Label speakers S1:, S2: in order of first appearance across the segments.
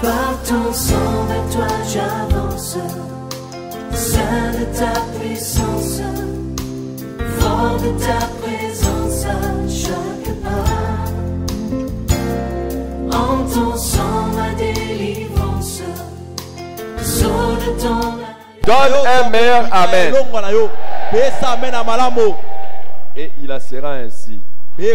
S1: Par ton sang, vers toi j'avance, saint de ta puissance, fort de ta présence à chaque pas. En ton sang, ma délivrance, saut de ton...
S2: Donne un meilleur amen. Et il en sera ainsi. Dis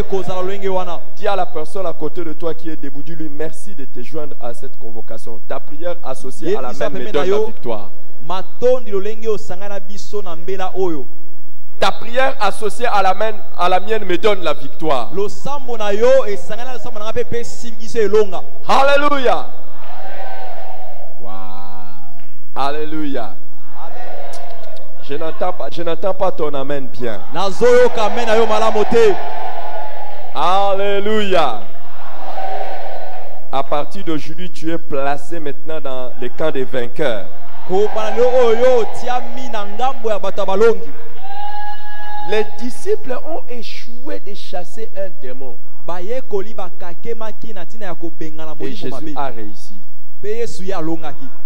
S2: à la personne à côté de toi qui est debout, dis-lui merci de te joindre à cette convocation. Ta prière associée à la même me donne la victoire. Ta prière associée à la mienne me donne la victoire. Alléluia. Wow. Alléluia. Je n'entends pas ton amen bien. Alléluia. À partir d'aujourd'hui, tu es placé maintenant dans le camp des vainqueurs. Les disciples ont échoué de chasser un démon. Et Jésus a réussi.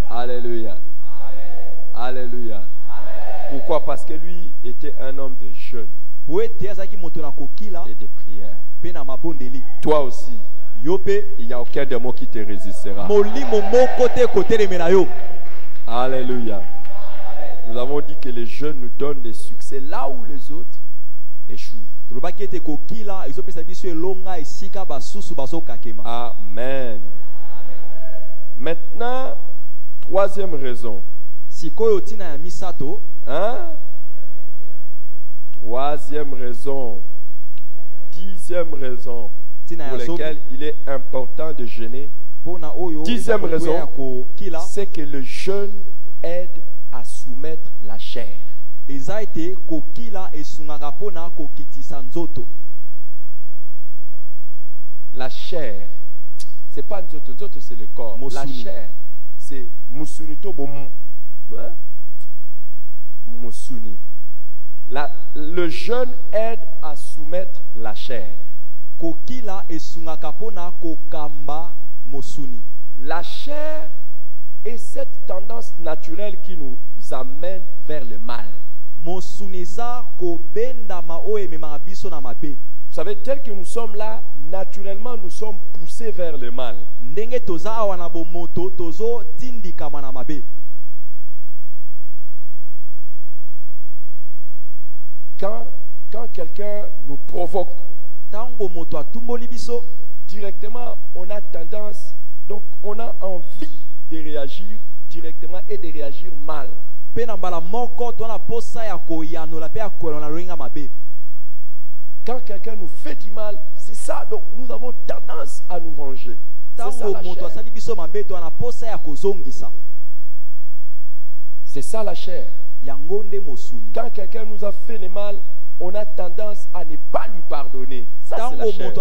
S2: Alléluia. Alléluia. Pourquoi? Parce que lui était un homme de jeûne et de prière. Toi aussi, il n'y a aucun démon qui te résistera. Alléluia. Nous avons dit que les jeunes nous donnent des succès là où les autres échouent. Amen. Maintenant, troisième raison. Hein? Troisième raison. Dixième raison pour laquelle il est important de jeûner. Dixième raison, c'est que le jeûne aide à soumettre la chair. La chair, c'est pas nzoto, c'est le corps. La chair, c'est musunito bomu. Musuni. Le jeûne aide à soumettre la chair. La chair est cette tendance naturelle qui nous amène vers le mal. Vous savez, tel que nous sommes là, naturellement nous sommes poussés vers le mal. Quand quelqu'un nous provoque, directement on a tendance, donc on a envie de réagir directement et de réagir mal. Quand quelqu'un nous fait du mal, c'est ça, donc nous avons tendance à nous venger. C'est ça la chair. C'est ça la chair. Quand quelqu'un nous a fait le mal, on a tendance à ne pas lui pardonner. Ça, c'est la chair.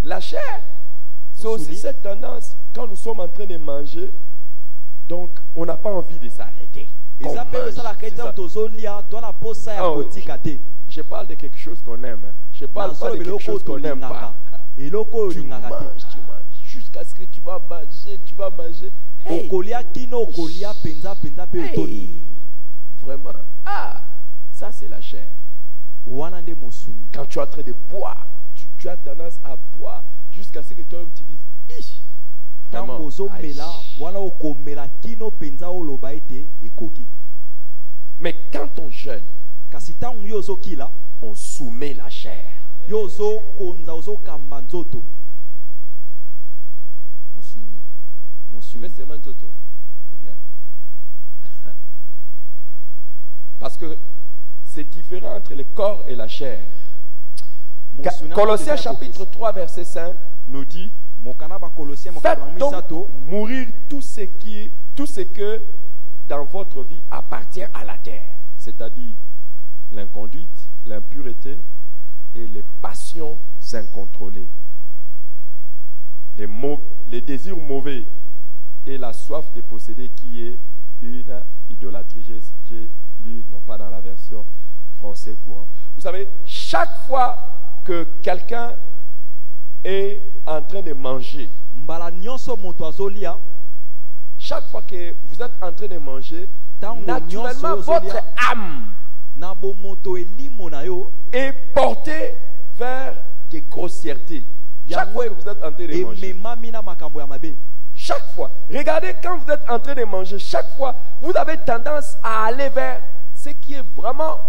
S2: La chair, c'est aussi cette tendance, quand nous sommes en train de manger, donc on n'a pas envie de s'arrêter. Je parle de quelque chose qu'on aime. Je parle pas de quelque chose qu'on n'aime pas. Tu manges. Jusqu'à ce que tu vas manger. Hey. Hey. Vraiment. Ah, ça c'est la chair. Quand tu es en train de boire, tu as tendance à boire jusqu'à ce que toi-même tu dises, vraiment. Mais quand on jeûne, on soumet la chair. Parce que c'est différent entre le corps et la chair. Colossiens chapitre 3 verset 5 nous dit: faites donc mourir tout ce que dans votre vie appartient à la terre, c'est-à-dire l'inconduite, l'impureté et les passions incontrôlées, les désirs mauvais et la soif de posséder qui est une idolâtrie. J'ai lu, non pas dans la version français courant. Vous savez, chaque fois que quelqu'un est en train de manger,
S3: mbala nyonso moto azolia
S2: chaque fois que vous êtes en train de manger,
S3: Tango
S2: naturellement
S3: nyonso
S2: votre
S3: ozolia.
S2: âme
S3: na bomoto elimo na yo
S2: est portée vers des grossièretés. Chaque fois que vous êtes en train de manger,
S3: ememami na makambo ya mabe.
S2: chaque fois, regardez quand vous êtes en train de manger, chaque fois, vous avez tendance à aller vers ce qui est vraiment,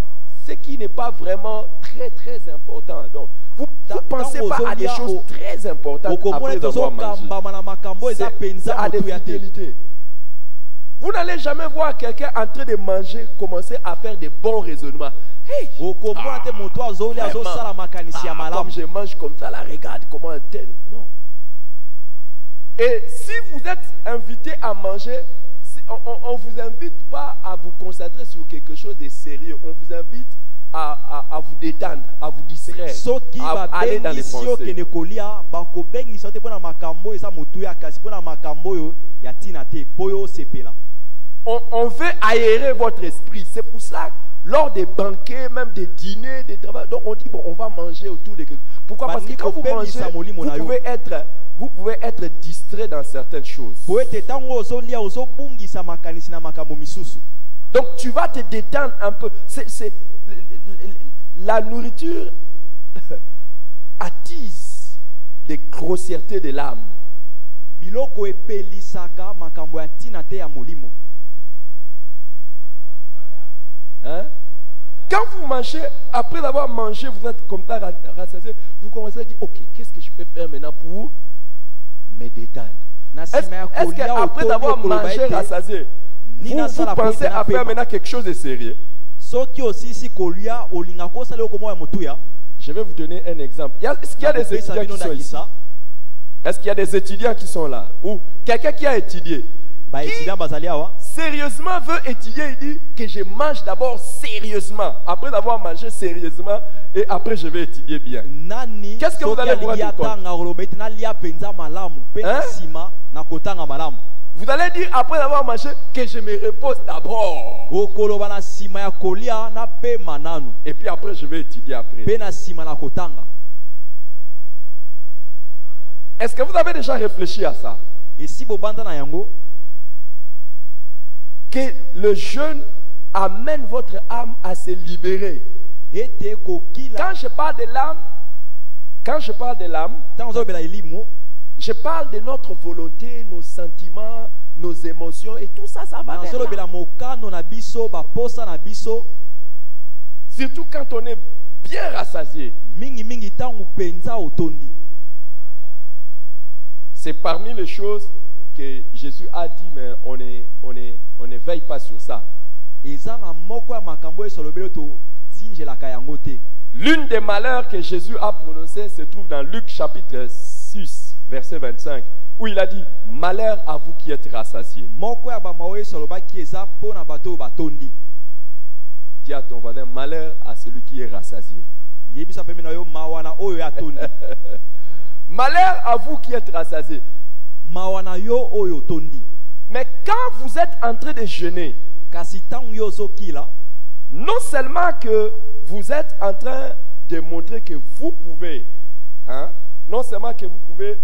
S2: ce qui n'est pas vraiment très très important. Donc, vous ne pensez pas à des choses très importantes après avoir mangé. C'est à des fidélités. Vous n'allez jamais voir quelqu'un en train de manger commencer à faire des bons raisonnements. Hey, comme je mange comme ça, là, regarde comment un tel. Non. Et si vous êtes invité à manger, on ne vous invite pas à vous concentrer sur quelque chose de sérieux. On vous invite à vous détendre, à vous distraire, à aller dans les pensées. On veut aérer votre esprit. C'est pour ça, lors des banquets, même des dîners, des travaux, donc on dit, bon, on va manger autour de quelque chose. Pourquoi? Parce que quand vous mangez, vous pouvez être distrait dans certaines choses. Donc tu vas te détendre un peu. La nourriture attise des grossièretés de l'âme. Hein? Quand vous mangez, après avoir mangé, vous êtes comme ça rassasié, vous commencez à dire, ok, qu'est-ce que je peux faire maintenant pour me détendre? Est-ce qu'après avoir mangé rassasié, vous pensez à faire maintenant quelque chose de sérieux? Je vais vous donner un exemple. Est-ce qu'il y a des étudiants qui sont ici? Est-ce qu'il y a des étudiants qui sont là? Ou quelqu'un qui a étudié? Qui sérieusement veut étudier, il dit que je mange d'abord sérieusement, après avoir mangé sérieusement, et après je vais étudier bien. Qu'est-ce que vous allez vous rendre compte? Hein? Vous allez dire après avoir mangé que je me repose d'abord. Et puis après je vais étudier après. Est-ce que vous avez déjà réfléchi à ça? Que le jeûne amène votre âme à se libérer. Quand je parle de l'âme, je parle de notre volonté, nos sentiments, nos émotions et tout ça, ça va vers là. Surtout quand on est bien rassasié. C'est parmi les choses que Jésus a dit, mais on ne veille pas sur ça. L'une des malheurs que Jésus a prononcé se trouve dans Luc chapitre 6, verset 25, où il a dit, malheur à vous qui êtes rassasiés. Dis à ton voisin, malheur à celui qui est rassasié. Malheur à vous qui êtes rassasiés. Mais quand vous êtes en train de jeûner, non seulement que vous êtes en train de montrer que vous pouvez, hein, non seulement que vous êtes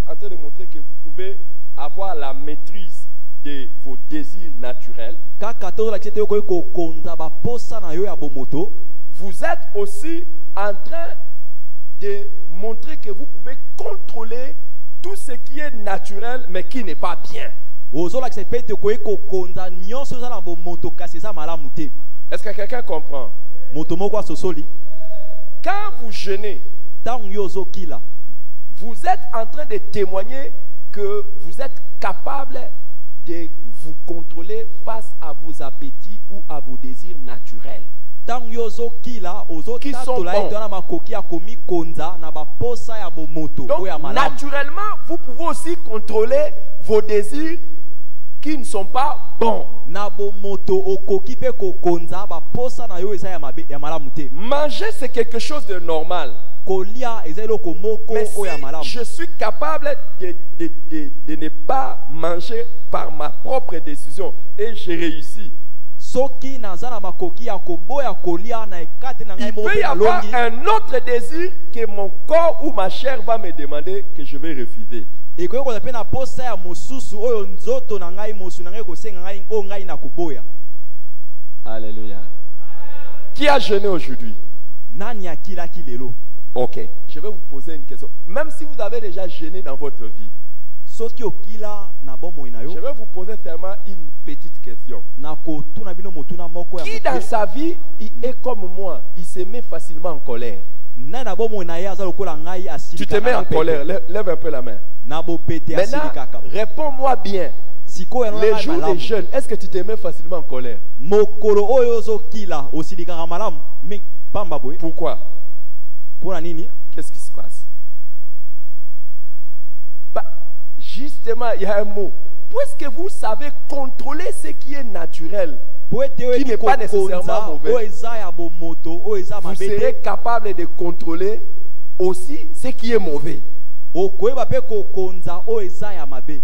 S2: en train de montrer que vous pouvez avoir la maîtrise de vos désirs naturels, vous êtes aussi en train de montrer que vous pouvez contrôler tout ce qui est naturel mais qui n'est pas bien. Est-ce que quelqu'un comprend? Quand vous jeûnez, vous êtes en train de témoigner que vous êtes capable de vous contrôler face à vos appétits ou à vos désirs naturels. Qui sont bons. Donc, naturellement, vous pouvez aussi contrôler vos désirs qui ne sont pas bons. Manger, c'est quelque chose de normal. Mais si je suis capable de ne pas manger par ma propre décision et j'ai réussi,
S3: soki naza na makoki ya koboya kolia na ekate na ngai
S2: Il
S3: moko
S2: peut y
S3: mpe
S2: avoir
S3: nalongi
S2: un autre désir que mon corps ou ma chair va me demander que je vais refuser.
S3: ekoki kozala mpe na posa ya mosusu oyo nzoto na ngai mosu na ngai kosenga ngai oyo ngai na koboya.
S2: Alléluia. Qui a jeûné aujourd'hui?
S3: Nani akilaki lelo?
S2: Ok. Je vais vous poser une question. Même si vous avez déjà jeûné dans votre vie,
S3: soki okila na bomoi na yo
S2: je vais vous poser seulement une petite question.
S3: na kotuna bino motuna moko ya
S2: Qui dans
S3: moke.
S2: sa vie il est comme moi, il se met facilement en colère?
S3: Nani na bomoi na ye aza lokola ngai
S2: Tu te
S3: asilikaka
S2: mets
S3: na
S2: en
S3: pete.
S2: colère. Lève un peu la main.
S3: Na bopete
S2: Maintenant,
S3: asilikaka.
S2: réponds-moi bien.
S3: Sikoyo na
S2: Les
S3: ngai
S2: jours de
S3: malamu.
S2: jeûne, est-ce que tu te mets facilement en colère?
S3: Mokolo oyo ozokila osilikaka malamu me pamba boye
S2: Pourquoi?
S3: mpona nini?
S2: Qu'est-ce qui se passe? Bah, justement, il y a un mot. Puisque vous savez contrôler ce qui est naturel,
S3: po ete oyo
S2: Qui n'est
S3: eki
S2: pas nécessairement
S3: kokonza
S2: mauvais.
S3: oyo eza ya bomoto oyo eza
S2: vous
S3: mabe
S2: serez
S3: te
S2: capable de contrôler aussi ce qui est mauvais.
S3: okoyeba mpe kokonza oyo eza ya mabe.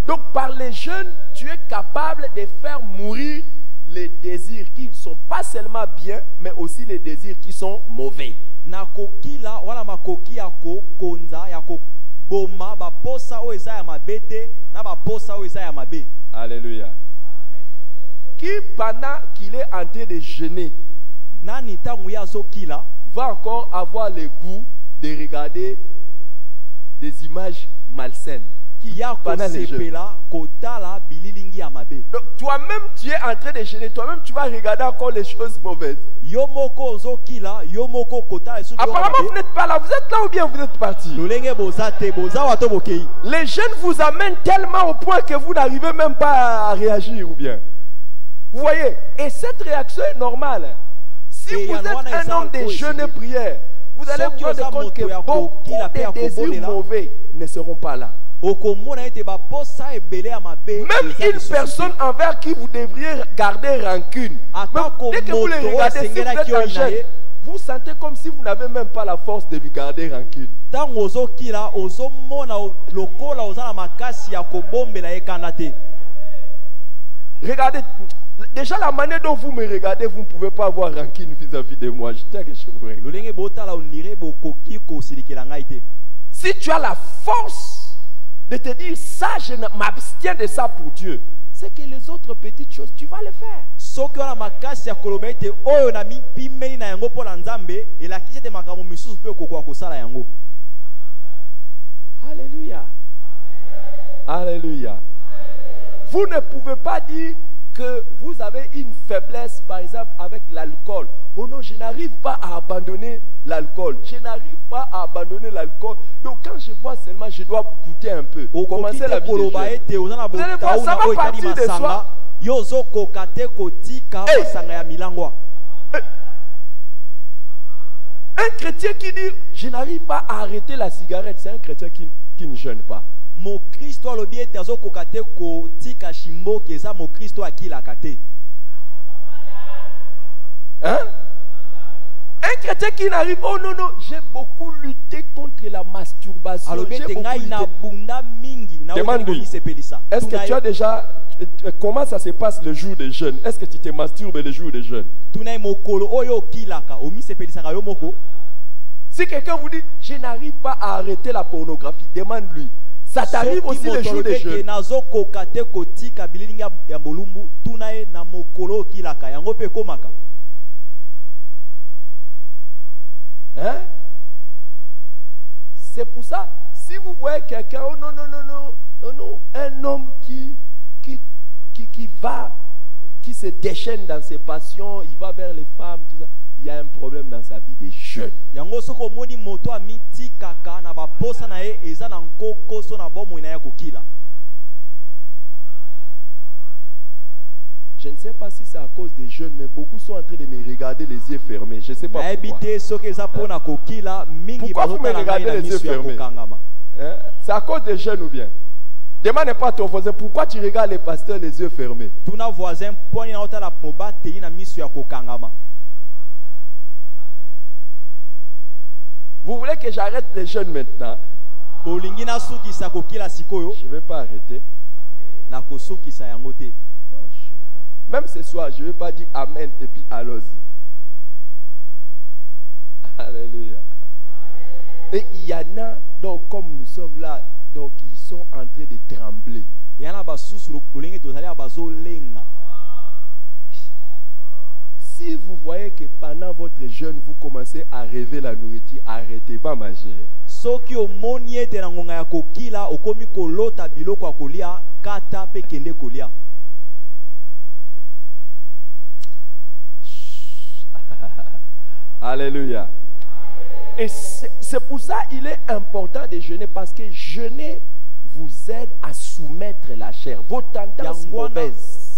S2: Donc par les jeûnes, tu es capable de faire mourir les désirs qui ne sont pas seulement bien, mais aussi les désirs qui sont mauvais.
S3: na kokila wana makoki ya kokonza ya koboma baposa oyo eza ya mabe te na baposa oyo eza ya mabe.
S2: Alléluia. Qui pendant qu'il est en train de jeûner,
S3: Nani ntango ye azokila
S2: va encore avoir le goût de regarder des images malsaines. Qui
S3: ya
S2: pendant les jeûnes.
S3: kosepela kotala bililingi ya mabe.
S2: Donc toi-même tu es en train de jeûner, toi-même tu vas regarder encore les choses mauvaises.
S3: Yo moko ozokila yo moko kotala esuki oyo
S2: Apparemment vous
S3: mabe.
S2: n'êtes pas là, vous êtes là ou bien vous êtes parti?
S3: lolenge boza te boza wato bokei.
S2: Les jeunes vous amènent tellement au point que vous n'arrivez même pas à réagir ou bien. Vous voyez? Et cette réaction est normale. Si
S3: Et
S2: vous
S3: y en a
S2: êtes un
S3: exemple
S2: homme de
S3: aussi.
S2: jeûne et prière, vous allez
S3: Soki
S2: vous
S3: oza
S2: rendre compte
S3: moto ya
S2: que beaucoup
S3: kokila pe ya
S2: de désirs
S3: kobolela.
S2: mauvais ne seront pas là.
S3: Okomona ete baposa ebele ya mabe
S2: Même
S3: eza
S2: une
S3: lisusu te.
S2: personne envers qui vous devriez garder rancune.
S3: Atako
S2: Même dès que vous le
S3: moto
S2: regardez, si vous
S3: osengelaki
S2: êtes en
S3: oyo na
S2: jeûne,
S3: ye.
S2: vous sentez comme si vous n'avez même pas la force de lui garder rancune.
S3: Ntango ozokila ozomona lokola oza na makasi ya kobombela ye kanda te.
S2: Regardez, déjà la manière dont vous me regardez, vous ne pouvez pas avoir rancune vis-à-vis de moi. Je tiens que je vous regarde.
S3: lolenge botala ondire bokoki kosilikela ngai te.
S2: Si tu as la force de te dire ça, je m'abstiens de ça pour Dieu, c'est que les autres petites choses, tu vas les faire.
S3: soki wana makasi ya koloba ete oyo na mipimeli na yango mpola nzambe elakisi ete makambo misusu mpe okokoka kosala yango.
S2: Alléluia. Alléluia. Vous ne pouvez pas dire que vous avez une faiblesse, par exemple, avec l'alcool. Oh non, je n'arrive pas à abandonner l'alcool. Je n'arrive pas à abandonner l'alcool. Donc quand je vois seulement, je dois goûter un peu.
S3: Okoki
S2: Commencer
S3: te
S2: la vie de
S3: koloba
S2: jeûne.
S3: ete oza na
S2: Vous allez voir, ça
S3: botauna
S2: va
S3: oyo etali
S2: partir de
S3: masanga
S2: soi.
S3: yo ozokoka te kotika
S2: Hey!
S3: masanga ya milangwa.
S2: Un chrétien qui dit, je n'arrive pas à arrêter la cigarette, c'est un chrétien qui ne jeûne pas.
S3: Mokristo alobi ete azokoka te kotika shimboki eza mokristo akilaka te.
S2: Hein? Un chrétien qui n'arrive, oh non, non, j'ai beaucoup lutté contre la masturbation.
S3: Alobi
S2: J'ai
S3: ete
S2: beaucoup
S3: ngai
S2: lutté.
S3: na bunda mingi na
S2: Demande-lui.
S3: sepelisa.
S2: Est-ce que tu as déjà... Comment ça se passe le jour de jeûne? Est-ce que tu te masturbes le jour de jeûne?
S3: Tunai mokolo oyo kilaka omi sepelisaka yo moko.
S2: Si quelqu'un vous dit, je n'arrive pas à arrêter la pornographie, demande-lui. Ça t'arrive
S3: Soki
S2: aussi le
S3: moto
S2: jour de
S3: alobi ete
S2: jeûne?
S3: nazokoka te kotika bililingi ya bolumbu tuna ye na mokolo okilaka yango mpe ekomaka.
S2: Hein? C'est pour ça, si vous voyez quelqu'un, oh non, non, non, non, oh non, un homme qui va, qui se déchaîne dans ses passions, il va vers les femmes, tout ça, il y a un problème dans sa vie de jeûne.
S3: Yango soko moni moto amitikaka na baposa na ye eza na nkokoso na bomoi na ya kokila.
S2: Je ne sais pas si c'est à cause des jeunes, mais beaucoup sont en train de me regarder les yeux fermés. Je ne sais pas
S3: Nayebi
S2: pourquoi.
S3: te soki eza mpona kokila mingi
S2: Pourquoi vous me
S3: bazotala ngai
S2: regardez
S3: na
S2: les yeux
S3: miso ya
S2: fermés?
S3: kokangama.
S2: Hein? C'est à cause des jeunes ou bien? Demande pas à ton voisin, pourquoi tu regardes les pasteurs les yeux fermés?
S3: Tuna voisin poni na otala mobateli na miso ya kokangama.
S2: Vous voulez que j'arrête les jeunes maintenant?
S3: Bolingi nasukisa kokila sikoyo
S2: Je ne vais pas arrêter.
S3: na kosukisa yango te.
S2: Même ce soir, je ne vais pas dire Amen et puis allons-y. Alléluia. Et il y en a, donc comme nous sommes là, donc ils sont en train de trembler. Si vous voyez que pendant votre jeûne, vous commencez à rêver la nourriture, arrêtez, va manger. Alléluia. Et c'est pour ça qu'il est important de jeûner, parce que jeûner vous aide à soumettre la chair, vos tendances mauvaises.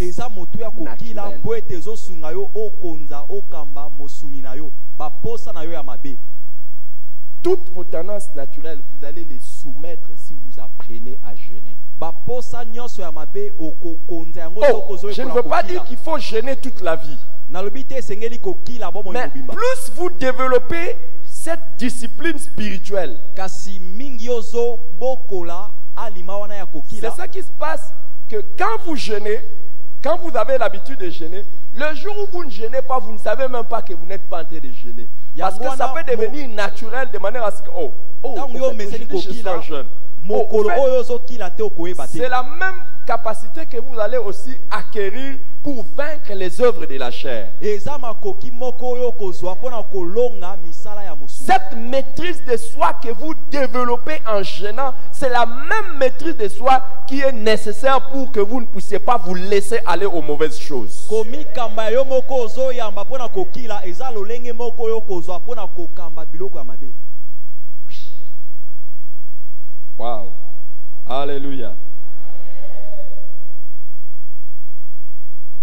S2: Toutes vos tendances naturelles, vous allez les soumettre si vous apprenez à jeûner. Oh, je ne veux pas dire qu'il faut jeûner toute la vie. Mais plus vous développez cette discipline spirituelle, c'est ça qui se passe, que quand vous jeûnez, quand vous avez l'habitude de jeûner, le jour où vous ne jeûnez pas, vous ne savez même pas que vous n'êtes pas en train de jeûner. Parce que ça peut devenir naturel de manière à ce que, je suis jeune. C'est la même capacité que vous allez aussi acquérir pour vaincre les œuvres de la chair. Cette maîtrise de soi que vous développez en jeûnant, c'est la même maîtrise de soi qui est nécessaire pour que vous ne puissiez pas vous laisser aller aux mauvaises choses. Wow. Alléluia.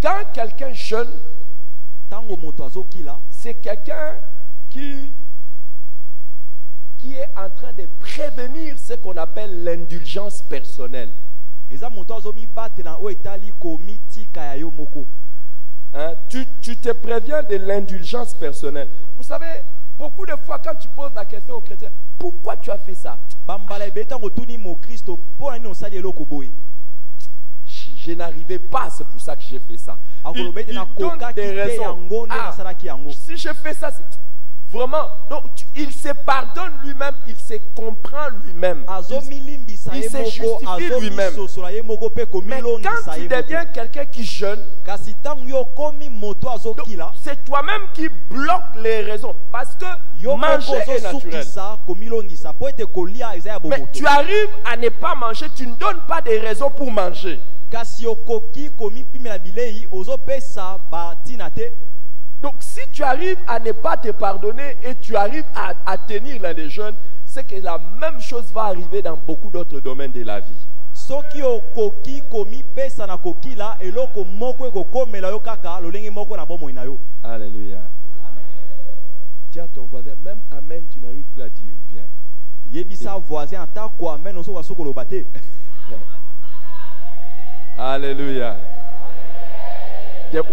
S2: Quand quelqu'un jeûne, c'est quelqu'un qui est en train de prévenir ce qu'on appelle l'indulgence personnelle. Hein? Tu te préviens de l'indulgence personnelle. Vous savez, beaucoup de fois quand tu poses la question aux chrétiens, pourquoi tu as fait ça? Je n'arrivais pas, c'est pour ça que j'ai fait ça. Il donne des raisons. Si je fais ça, vraiment, donc il se pardonne lui-même, il se comprend lui-même, il se justifie lui-même. Mais quand tu deviens quelqu'un qui jeûne, c'est toi-même qui bloques les raisons. Parce que manger est naturel. Mais tu arrives à ne pas manger, tu ne donnes pas de raisons pour manger. Donc si tu arrives à ne pas te pardonner et tu arrives à tenir l'un des jeûnes, c'est que la même chose va arriver dans beaucoup d'autres domaines de la vie. Alléluia. Dis à ton voisin, même Amen, tu n'arrives plus à dire bien. Alléluia.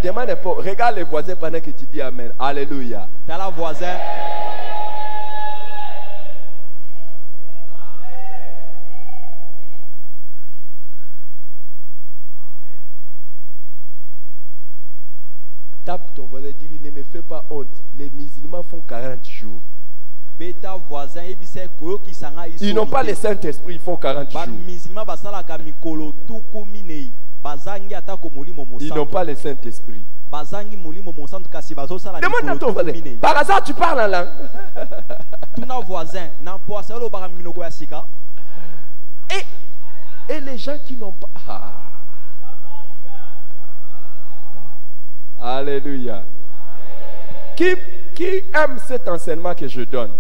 S2: Demande pas, regarde les voisins pendant que tu dis Amen. Alléluia.
S3: T'as la voisin.
S2: Tape ton voisin, dis-lui, ne me fais pas honte. Les musulmans font 40 jours. Ils n'ont pas le Saint-Esprit, ils font 40 jours. Ils n'ont pas le Saint-Esprit. Demande à ton voisin. Par hasard, tu parles en langue. Et les gens qui n'ont pas... Alléluia. Qui aime cet enseignement que je donne?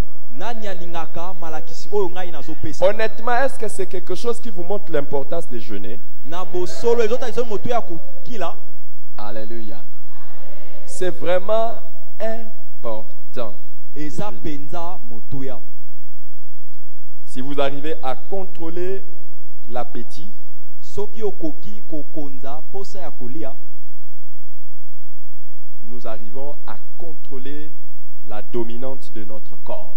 S2: Honnêtement, est-ce que c'est quelque chose qui vous montre l'importance de jeûner? Alléluia. C'est vraiment important. Si vous arrivez à contrôler l'appétit, nous arrivons à contrôler la dominante de notre corps.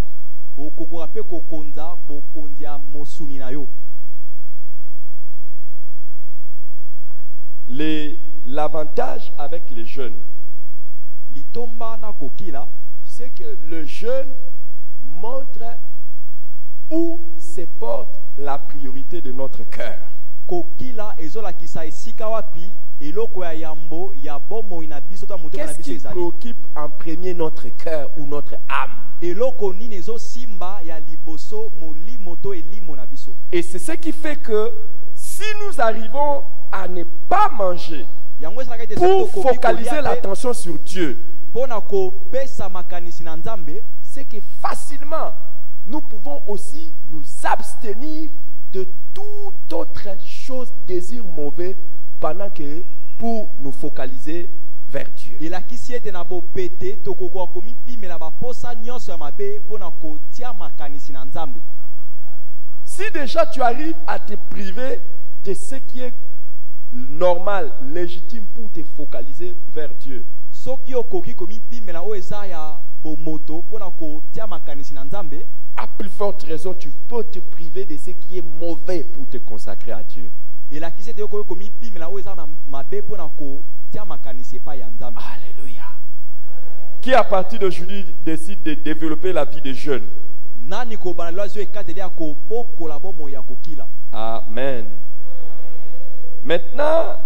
S2: L'avantage avec les jeunes,
S3: litomba na kokila
S2: c'est que le jeune montre où se porte la priorité de notre cœur.
S3: kokila ezolakisa esika wapi eloko ya yambo ya bomoi na biso to motema na
S2: Qu'est-ce
S3: biso
S2: qui
S3: ezali
S2: préoccupe en premier notre cœur ou notre âme?
S3: eloko nini ezosimba ya liboso molimo to elimo na biso.
S2: Et c'est ce qui fait que si nous arrivons à ne pas manger
S3: yango esalaka ete
S2: pour
S3: soki tokoki
S2: focaliser
S3: kolia pe
S2: l'attention sur Dieu,
S3: mpona kopesa makanisi na nzambe
S2: c'est que facilement nous pouvons aussi nous abstenir de toute autre chose, désir mauvais, pendant que pour nous focaliser vers Dieu.
S3: elakisi ete na bopete tokokoka komipimela baposa nyonso ya mabe mpona kotia makanisi na nzambe.
S2: Si déjà tu arrives à te priver de ce qui est normal, légitime pour te focaliser vers Dieu,
S3: soki okoki komipimela oyo eza ya bomoto mpona kotia makanisi na nzambe,
S2: à plus forte raison, tu peux te priver de ce qui est mauvais pour te consacrer à Dieu.
S3: elakisi ete okoki komipimela oyo eza mabe mpona kotia makanisi epai ya nzambe.
S2: Alléluia. Qui à partir d'aujourd'hui décide de développer la vie des jeunes?
S3: nani kobana lelo azwi ekateli ya kobokola bomoi ya kokila.
S2: Amen. Maintenant,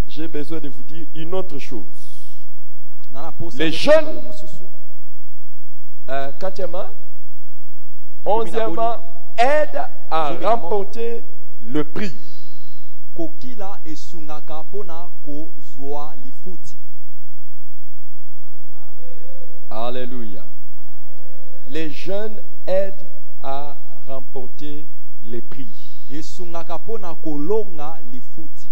S2: j'ai besoin de vous dire une autre chose.
S3: Nana posa
S2: Les jeunes,
S3: mosusu
S2: quatrièmement, onzièmement, aide à remporter le prix.
S3: kokila esungaka mpona kozwa lifuti.
S2: Alléluia. Les jeunes aident à remporter les prix.
S3: esungaka mpona kolonga lifuti.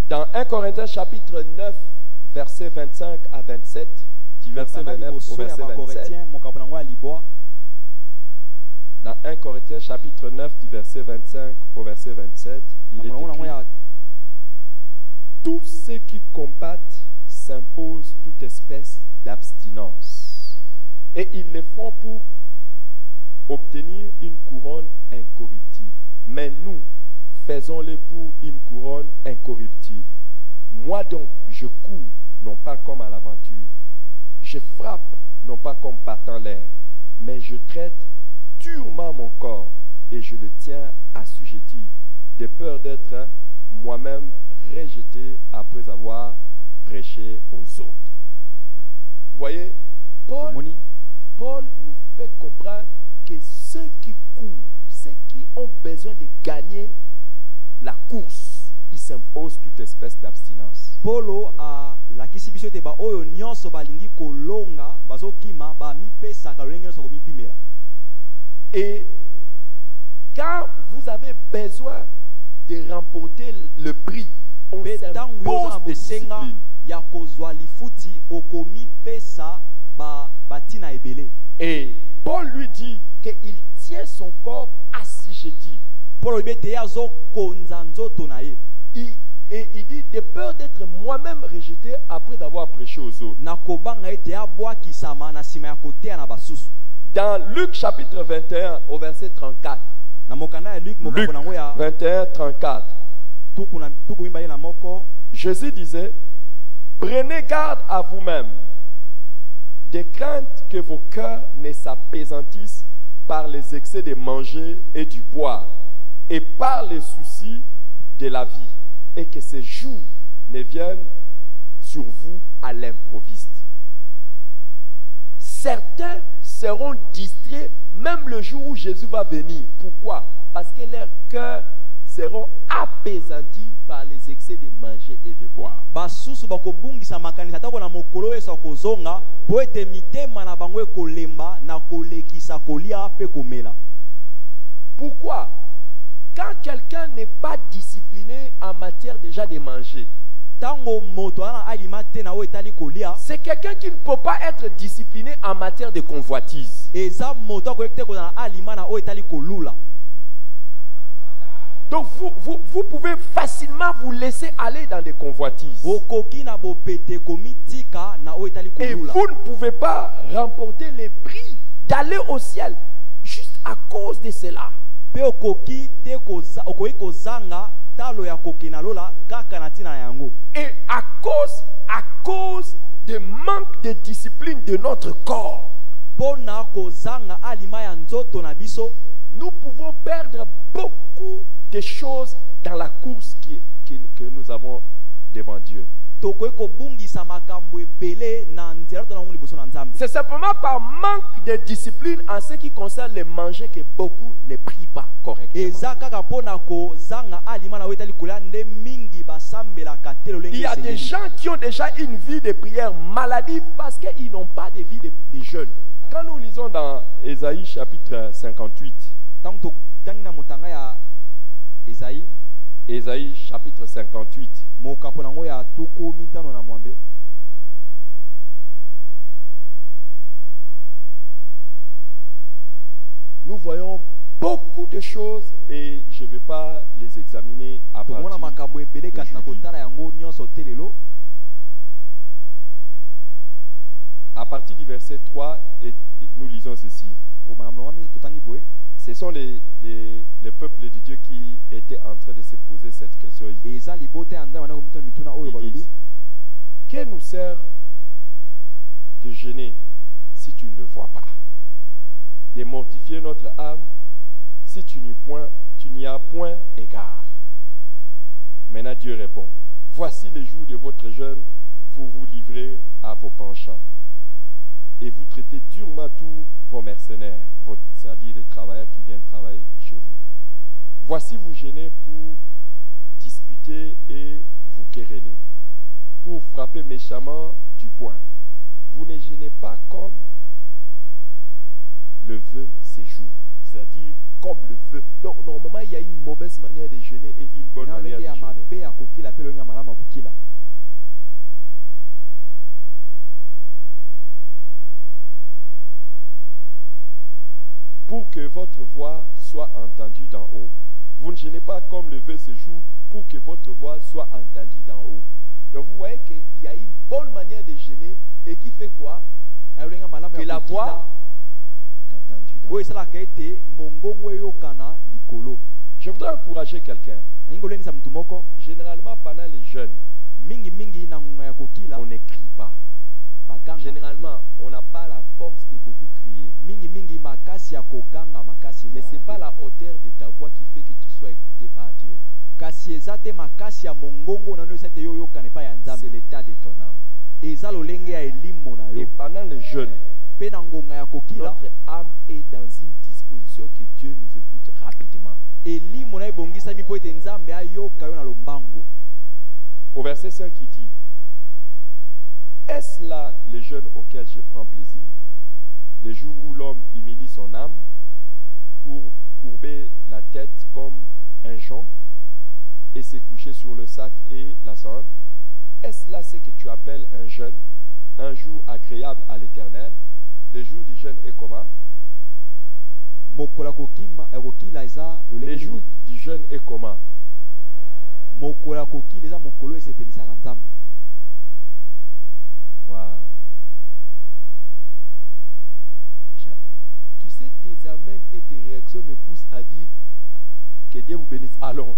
S2: Dans 1 Corinthiens chapitre 9, verset 25 à 27, du verset 29 au verset 27. Dans 1 Corinthiens chapitre 9, du verset 25 au verset 27, il est écrit: tous ceux qui combattent s'imposent toute espèce d'abstinence, et ils le font pour obtenir une couronne incorruptible. Mais nous, faisons-le pour une couronne incorruptible. Moi donc, je cours, non pas comme à l'aventure. Je frappe, non pas comme battant l'air, mais je traite durement mon corps et je le tiens assujetti, de peur d'être moi-même rejeté après avoir prêché aux autres. Vous voyez, Paul nous fait comprendre que ceux qui courent, ceux qui ont besoin de gagner la course, ils s'imposent toute espèce d'abstinence.
S3: Polo a lakisi biso te ba oyo nyonso balingi kolonga bazokima ba mipesaka lolenge nyonso komipimela.
S2: Et quand vous avez besoin de remporter le prix, on s'impose des disciplines.
S3: Ya kozwa lifuti okomipesa batina ebele.
S2: Et Paul lui dit qu'il tient son corps assujetti.
S3: Paul bete yazo konza nzoto na ye.
S2: Et il dit de peur d'être moi-même rejeté après avoir prêché aux autres. Dans Luc chapitre 21 au verset 34. Luc 21, 34. Jésus disait: prenez garde à vous-même, de crainte que vos cœurs ne s'apaisantissent par les excès de manger et du boire, et par les soucis de la vie, et que ces jours ne viennent sur vous à l'improviste. Certains seront distraits même le jour où Jésus va venir. Pourquoi? Parce que leurs cœurs seront apaisantis par les excès de manger et de boire. Pourquoi? Quand quelqu'un n'est pas discipliné en matière déjà de manger, c'est quelqu'un qui ne peut pas être discipliné en matière de convoitise. Donc vous pouvez facilement vous laisser aller dans des convoitises. Et vous ne pouvez pas remporter les prix d'aller au ciel juste à cause de cela.
S3: Pe okoki te okoki kozanga talo ya kokina lola kaka na tina yango.
S2: Et à cause du manque de discipline de notre corps,
S3: Pona kozanga alima ya nzoto na biso,
S2: nous pouvons perdre beaucoup de choses dans la course que nous avons devant Dieu.
S3: tokoki kobungisa makambo ebele na nzela to na ngoli boso na Nzambe.
S2: C'est simplement par manque de discipline en ce qui concerne le manger que beaucoup ne prient pas correctement.
S3: Eza kaka pona kozanga alima na wetali kolia nde mingi basambelaka te lolenge.
S2: Il y a des gens qui ont déjà une vie de prière maladive parce qu'ils n'ont pas de vie de jeûne. Quand nous lisons dans Ésaïe chapitre 58,
S3: Tango tangi na motanga ya
S2: Ésaïe chapitre 58,
S3: mokapo nango ya tuku mitano na mwambe.
S2: nous voyons beaucoup de choses et je ne vais pas les examiner à
S3: Tomona makambo ebele kasi na kotala yango nyonso telelo.
S2: À partir du verset 3, et nous lisons ceci. Ce sont les peuples de Dieu qui étaient en train de se poser cette question. Ils disent, que nous sert de jeûner si tu ne le vois pas? De mortifier notre âme si tu n'y as point égard. Maintenant Dieu répond, voici les jours de votre jeûne, vous vous livrez à vos penchants. Et vous traitez durement tous vos mercenaires, c'est-à-dire les travailleurs qui viennent travailler chez vous. Voici vous jeûnez pour disputer et vous quereller, pour frapper méchamment du poing. Vous ne jeûnez pas comme le veut séjour, c'est-à-dire comme le veut. Donc normalement il y a une mauvaise manière de jeûner et une bonne manière de jeûner. Pour que votre voix soit entendue d'en haut. Vous ne jeûnez pas comme le veut ce jour, pour que votre voix soit entendue d'en haut. Donc vous voyez qu'il y a une bonne manière de jeûner et qui fait quoi? Que la voix est entendue d'en haut. Je voudrais encourager quelqu'un. Généralement pendant les jeûnes, on ne crie pas. Généralement, on n'a pas la force de beaucoup crier. Mais ce n'est pas la hauteur de ta voix qui fait que tu sois écouté par Dieu. C'est l'état de ton âme. Et pendant le jeûne, notre âme est dans une disposition que Dieu nous écoute rapidement. Au verset 5 il dit, est-ce là le jeûne auquel je prends plaisir, les jours où l'homme humilie son âme pour courber la tête comme un jonc et se coucher sur le sac et la cendre? Est-ce là ce que tu appelles un jeûne, un jour agréable à l'Éternel? Le jour du jeûne est comment? Le jour du jeûne est comment? Wow. Tu sais, tes amens et tes réactions me poussent à dire que Dieu vous bénisse. Allons.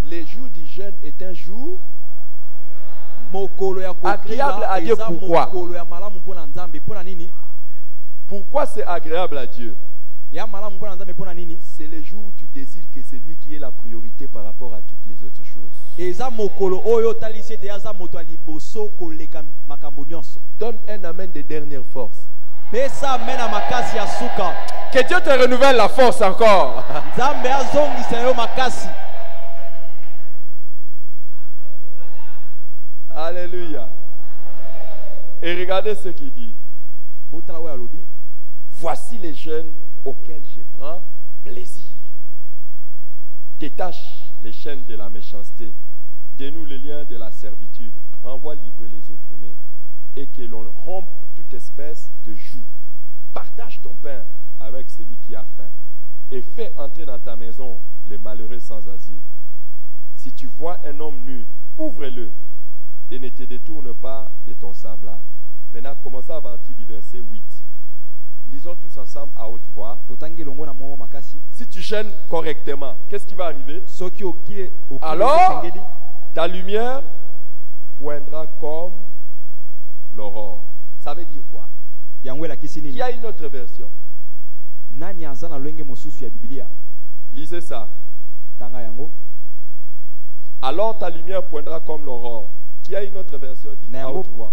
S2: Le jour du jeûne est un jour agréable à Dieu. Pourquoi? Pourquoi c'est agréable à Dieu? C'est le jour où tu décides que c'est lui qui est la priorité par rapport à toutes les autres choses. Donne un amen de dernière force. Que Dieu te renouvelle la force encore. Alléluia. Et regardez ce qu'il dit. Voici les jeunes auxquels je prends plaisir. Détache les chaînes de la méchanceté, dénoue les liens de la servitude, renvoie libre les opprimés, et que l'on rompe toute espèce de joug. Partage ton pain avec celui qui a faim, et fais entrer dans ta maison les malheureux sans asile. Si tu vois un homme nu, ouvre-le, et ne te détourne pas de ton semblable. Maintenant, commençons à partir du verset 8. Lisons tous ensemble à haute voix.
S3: totangi longo na momo makasi
S2: Si tu jeûnes correctement, qu'est-ce qui va arriver?
S3: soki okile
S2: Alors, ta lumière poindra comme l'aurore. Ça veut dire quoi?
S3: yango elakisi
S2: Il
S3: nini
S2: y a une autre version.
S3: nani aza na lolenge mosusu ya biblia
S2: Lisez ça.
S3: tanga yango
S2: Alors ta lumière poindra comme l'aurore. Qui a une autre version? Dites à haute voix.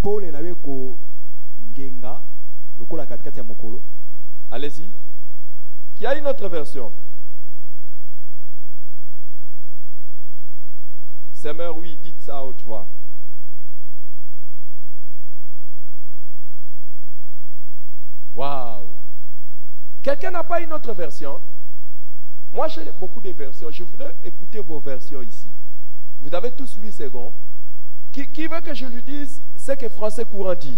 S3: pole na ye ko ngenga lokola katikati ya mokolo
S2: Allez-y. Qui a une autre version? Seigneur, oui, dites ça à haute voix. Waouh! Quelqu'un n'a pas une autre version? Moi, j'ai beaucoup de versions. Je voulais écouter vos versions ici. Vous avez tous lu second. Qui veut que je lui dise ce que Français courant dit?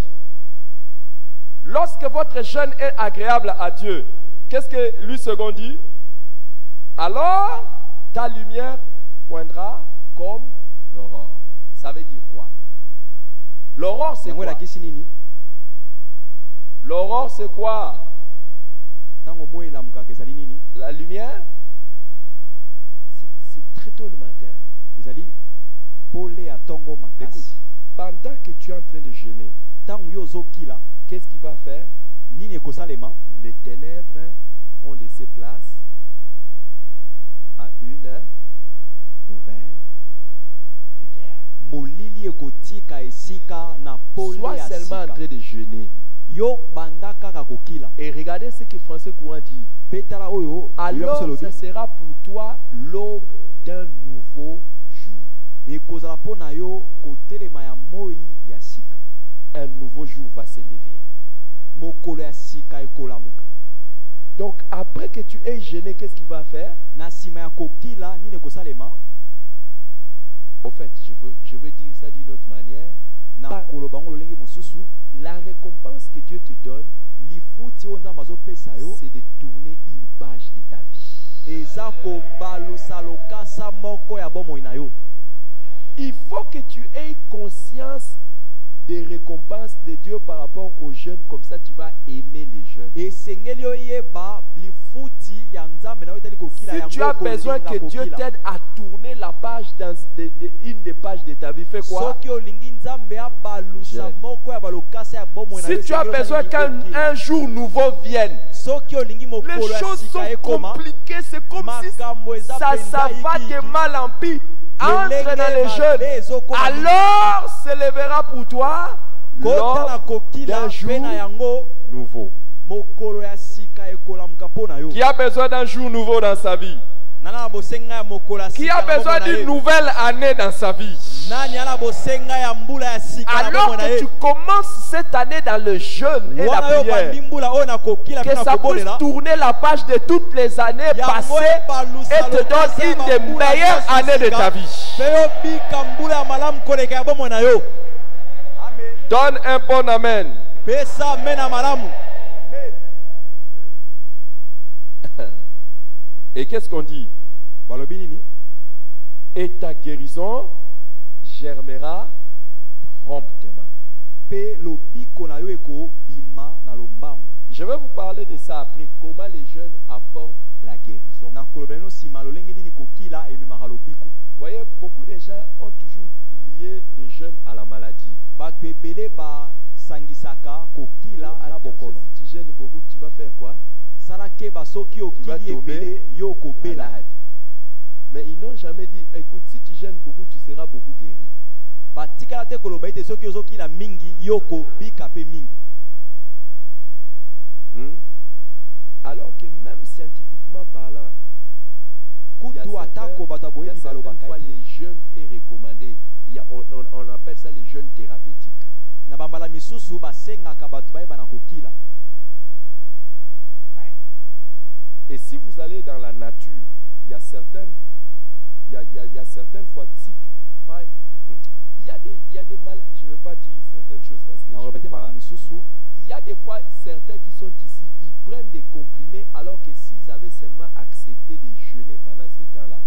S2: Lorsque votre jeûne est agréable à Dieu, qu'est-ce que lui second dit? Alors, ta lumière poindra comme l'aurore. Ça veut dire quoi? L'aurore, c'est
S3: yango
S2: quoi?
S3: elakisi nini
S2: L'aurore, c'est quoi?
S3: ntango moi elamukaka ezali nini
S2: La lumière, c'est très tôt le matin.
S3: ezali pole ya ntongo
S2: Écoute,
S3: makasi
S2: pendant que tu es en train de jeûner,
S3: ntango yo ozokila
S2: qu'est-ce qu'il va faire?
S3: nini ekosalema
S2: Les ténèbres vont laisser place à une nouvelle lumière.
S3: molili ekotika esika na pole
S2: Sois
S3: ya
S2: seulement en
S3: sika
S2: train de jeûner.
S3: yo banda kaka kokila
S2: Et regardez ce que Français courant dit.
S3: mpe tala oyo
S2: Alors, ce sera pour toi l'aube d'un nouveau jour.
S3: ekozala mpo na yo kotelema ya moi ya sika
S2: Un nouveau jour va se lever.
S3: mokolo ya sika ekolamuka
S2: Donc, après que tu aies jeûné, qu'est-ce qu'il va faire?
S3: na nsima ya kokila nini ekosalema
S2: Au fait, je veux dire ça d'une autre manière.
S3: na koloba ngo lolenge mosusu
S2: La récompense que Dieu te donne,
S3: lifuti oyo nzambe azopesa yo
S2: c'est de tourner une page de ta vie.
S3: eza kobalusa lokasa moko ya bomoi na yo
S2: Il faut que tu aies conscience des récompenses de Dieu par rapport aux jeunes. Comme ça, tu vas aimer les jeunes.
S3: esengeli oyeba lifuti ya nzambe na yo etali kokila
S2: Si tu as besoin que Dieu t'aide à tourner la page dans une des pages de ta vie, fais quoi?
S3: soki olingi nzambe abalusa
S2: Jeune.
S3: moko ya balokasa ya bomoi na yo
S2: Si tu as
S3: esengeli
S2: besoin
S3: ozali
S2: qu'un
S3: kokila.
S2: jour nouveau vienne,
S3: soki olingi mokolo
S2: les
S3: ya
S2: choses sont
S3: sika ekoma
S2: compliquées. C'est comme si
S3: makambo eza
S2: ça
S3: penza
S2: va
S3: ikiki.
S2: de mal en pis. Entre dans les jeunes. Alors s'élèvera pour toi
S3: kota na
S2: l'ordre
S3: kokila
S2: d'un jour
S3: mpe na yango
S2: nouveau.
S3: mokolo ya sika ekolamuka mpo na yo
S2: Qui a besoin d'un jour nouveau dans sa vie?
S3: nana na bosenga ya mokolo ya
S2: Qui
S3: sika
S2: a
S3: na bomoi
S2: besoin
S3: na ye?
S2: d'une nouvelle année dans sa vie?
S3: nani ana bosenga ya mbula ya sika na
S2: Alors
S3: bomoi na
S2: que
S3: ye
S2: tu commences cette année dans le jeûne et la
S3: wana yo
S2: prière,
S3: bandi mbula oyo na kokila
S2: que
S3: mpe na
S2: ça puisse
S3: kobolela
S2: tourner la page de toutes les années
S3: yango
S2: passées
S3: ebalusa
S2: et te
S3: lokasa
S2: donne
S3: ya
S2: une des
S3: bambula
S2: meilleures
S3: nyonso
S2: années de
S3: sika,
S2: ta vie.
S3: mpe yo bika mbula ya malamu koleka ya bomoi na yo amen
S2: Donne un bon amen.
S3: pesa amen ya malamu
S2: Et qu'est-ce qu'on dit?
S3: balobi nini
S2: Et ta guérison germera promptement.
S3: mpe lobiko na yo ekobima na lombangu
S2: Je vais vous parler de ça après. Comment les jeunes apportent la guérison.
S3: na kolobela bino nsima lolenge nini kokila ememaka lobiko
S2: Vous voyez, beaucoup de gens ont toujours lié les jeunes à la maladie.
S3: bato ebele basangisaka kokila na
S2: Attention,
S3: bokono
S2: si tu jeûnes beaucoup, tu vas faire quoi?
S3: sala keba soki
S2: vas
S3: okili
S2: tomber
S3: ebele yo kobela
S2: Malade. Mais ils n'ont jamais dit, écoute, si tu jeûnes beaucoup, tu seras beaucoup guéri.
S3: batikala te koloba ete soki ozokila mingi yo kobika mpe mingi
S2: Alors que même scientifiquement parlant, il y a
S3: kutu atako bato
S2: certaines
S3: aboyebi balobaka
S2: fois
S3: ete
S2: les jeûnes est recommandé. On appelle ça les jeûnes thérapeutiques.
S3: na bambala misusu basengaka bato bayeba na kokila
S2: Et si vous allez dans la nature, il y a certaines fois, si tu, pas, il y a des malades, je ne veux pas dire certaines choses parce que
S3: na
S2: je
S3: koloba
S2: veux
S3: te
S2: pas,
S3: makambo misusu
S2: il y a des fois certains qui sont ici, ils prennent des comprimés alors que s'ils avaient seulement accepté de jeûner pendant ce temps-là,